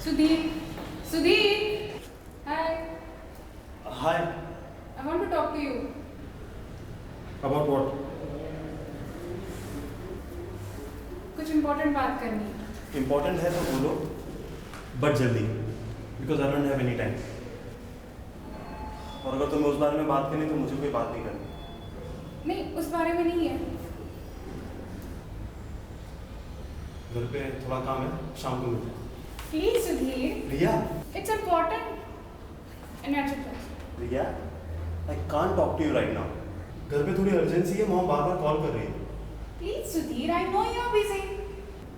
Sudhir, Sudhir, hi. Hi. I want to talk to you. About what? कुछ important बात करनी है. Important है तो बोलो, but जल्दी, because I don't have any time. और अगर तुम्हें उस बारे में बात करनी तो मुझे कोई बात नहीं करनी. नहीं, उस बारे में नहीं है. घर पे थोड़ा काम है, शाम को मिलते हैं. Please, Sudhir. Riya, It's important. And that's it. Riya, I can't talk to you right now. घर पे थोड़ी अर्जेंसी है, मॉम बार-बार कॉल कर रही है. Please, Sudhir. I know you're busy.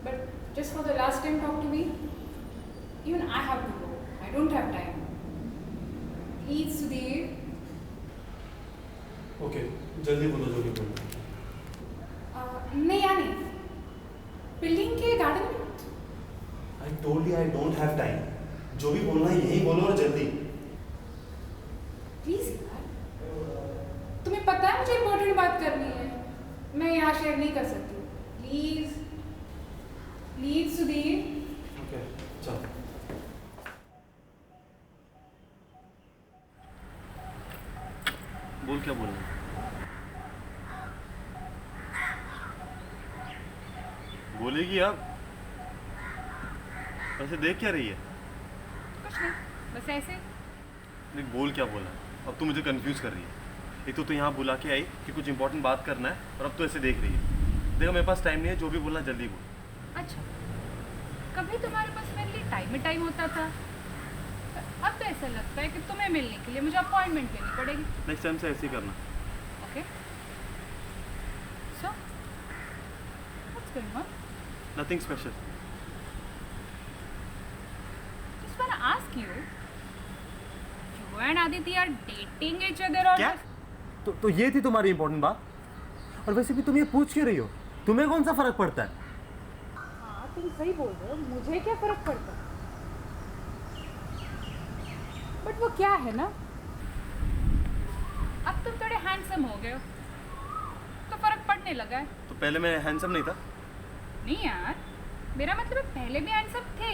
But just for the last time, talk to me. Even I have to go. I don't have time. Please, Sudhir. Okay, जल्दी बोलो जो भी बोलना. नहीं यानी बिल्डिंग के गार्डन में. I told you I don't have time. जो भी बोलना है यही बोलो और जल्दी. प्लीज यार, तुम्हें पता है मुझे इम्पोर्टेंट बात करनी है. मैं यहाँ शेयर नहीं कर सकती. Please please Sudhir. Okay, चलो. बोल क्या बोलना है? बोलेगी यार. वैसे देख क्या रही है? कुछ नहीं, बस ऐसे. नहीं, बोल क्या बोला? अब तू मुझे कंफ्यूज कर रही है. एक तो यहाँ बुला के आई कि कुछ इंपॉर्टेंट बात करना है और अब तो ऐसे देख रही है. देखो मेरे पास टाइम नहीं है, जो भी बोलना जल्दी बोल. अच्छा, कभी तुम्हारे पास मेरे लिए टाइम में टाइम होता था. अब तो ऐसा लगता है कि तुम्हें मिलने के लिए मुझे अपॉइंटमेंट लेनी पड़ेगी. नेक्स्ट टाइम से ऐसे ही करना. Okay. So what's going on? Nothing special. Just wanna ask you, you and Aditi are dating each other or क्या? तो ये थी तुम्हारी इंपॉर्टेंट बात? और वैसे भी तुम ये पूछ क्यों रही हो? तुम्हें कौन सा फर्क पड़ता है? हाँ, तुम सही बोल रहे हो. मुझे क्या फर्क पड़ता है? बट वो क्या है ना, अब तुम थोड़े हैंडसम हो गए हो तो फर्क पड़ने लगा है. तो पहले मैं हैंडसम नहीं था? नहीं यार, मेरा मतलब है पहले भी हैंडसम थे,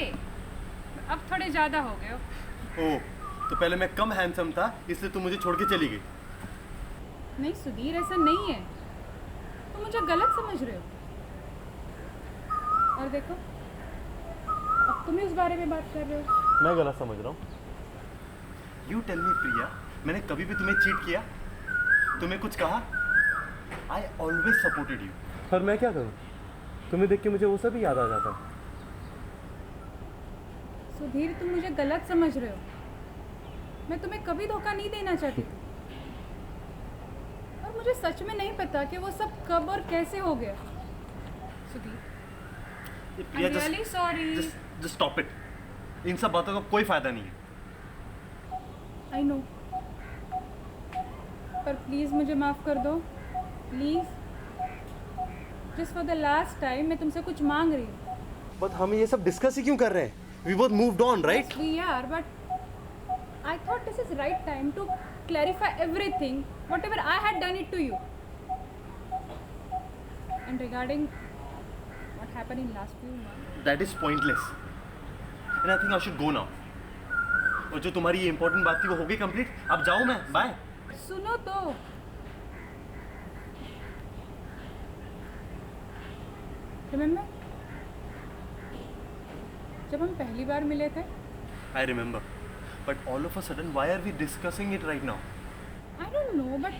अब थोड़े ज़्यादा हो गए हो. ओह, तो पहले मैं कम हैंडसम था इसलिए तुम मुझे छोड़ के चली गई. नहीं सुधीर, ऐसा नहीं है. तुम मुझे गलत समझ रहे हो. और देखो, अब तुम ही उस बारे में बात कर रहे हो. मैं गलत समझ रहा हूँ? यू टेल मी प्रिया, मैंने कभी भी तुम्हें चीट किया? तुम्हें कुछ कहा? I always supported you. पर मैं क्या करूँ? तुम्हें देख के मुझे वो सब ही याद आ जाता. सुधीर, तुम मुझे गलत समझ रहे हो. मैं तुम्हें कभी धोखा नहीं देना चाहती. और मुझे सच में नहीं पता कि वो सब कब और कैसे हो गया. सुधीर, प्रिया, I'm really sorry. just stop it. इन सब बातों का कोई फायदा नहीं है. आई नो, पर प्लीज़ मुझे माफ़ कर दो. Please, just for the last time मैं तुमसे कुछ मांग रही हूँ. बट हम ये सब डिस्कस ही क्यों कर रहे हैं? We both moved on, right? Yes, we are, but I thought this is right time to clarify everything, whatever I had done it to you. And regarding what happened in last few months. That is pointless. And I think I should go now. और जो तुम्हारी ये important बात थी वो हो गई complete. अब जाऊँ मैं? बाय. सुनो तो. Remember? जब हम पहली बार मिले थे. I remember. But all of a sudden, why are we discussing it right now? I don't know, but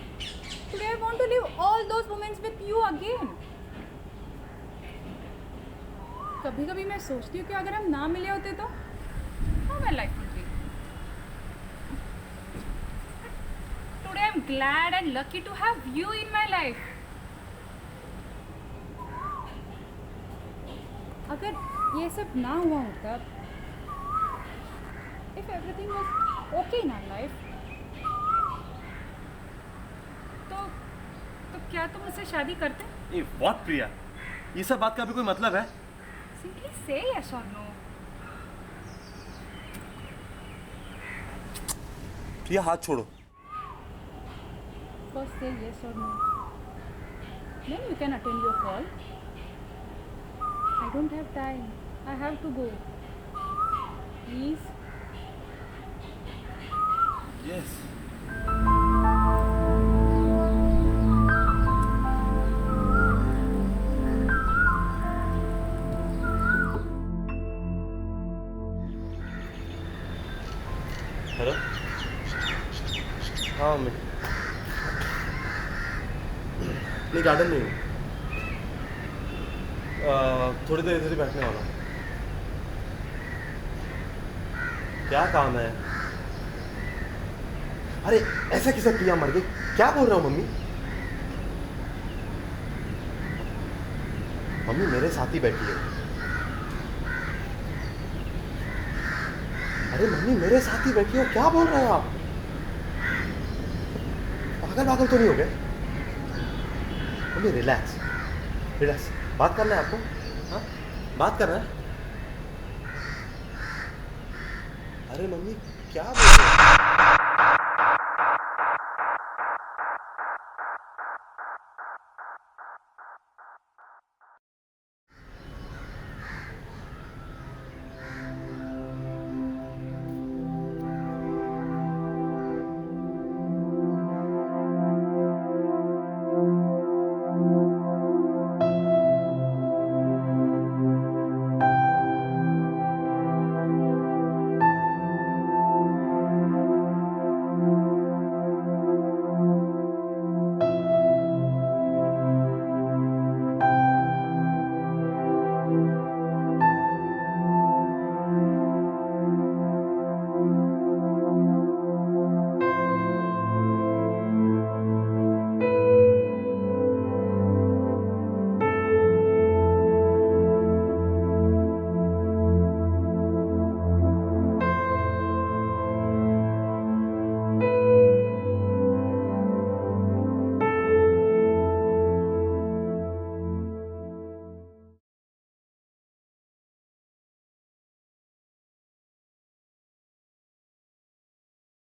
today I want to live all those moments with you again. कभी कभी मैं सोचती हूँ कि अगर हम ना मिले होते तो how my life would be. Today I'm glad and lucky to have you in my life. अगर ये सब ना हुआ होता, if everything was okay in our life, तो क्या तुम मुझसे शादी करते? Hey, what, प्रिया? ये सब बात का भी कोई मतलब है? Simply say yes or no. प्रिया, हाथ छोड़ो. First say yes or no. Then you can attend your call. I don't have time. I have to go. Please. Yes. Hello. हाँ मम्मी. नहीं, गार्डन नहीं हूँ. थोड़ी देर इधर ही बैठने वाला हूँ. क्या काम है? अरे ऐसा किसे प्रिया मर गई? क्या बोल रहा हूँ मम्मी? मम्मी मेरे साथ ही बैठी है. अरे मम्मी मेरे साथ ही बैठी हो, क्या बोल रहे हो आप? पागल पागल तो नहीं हो गए? Mummy relax relax. बात करना है आपको? हाँ, बात करना है. अरे मम्मी क्या बोल रहे हो?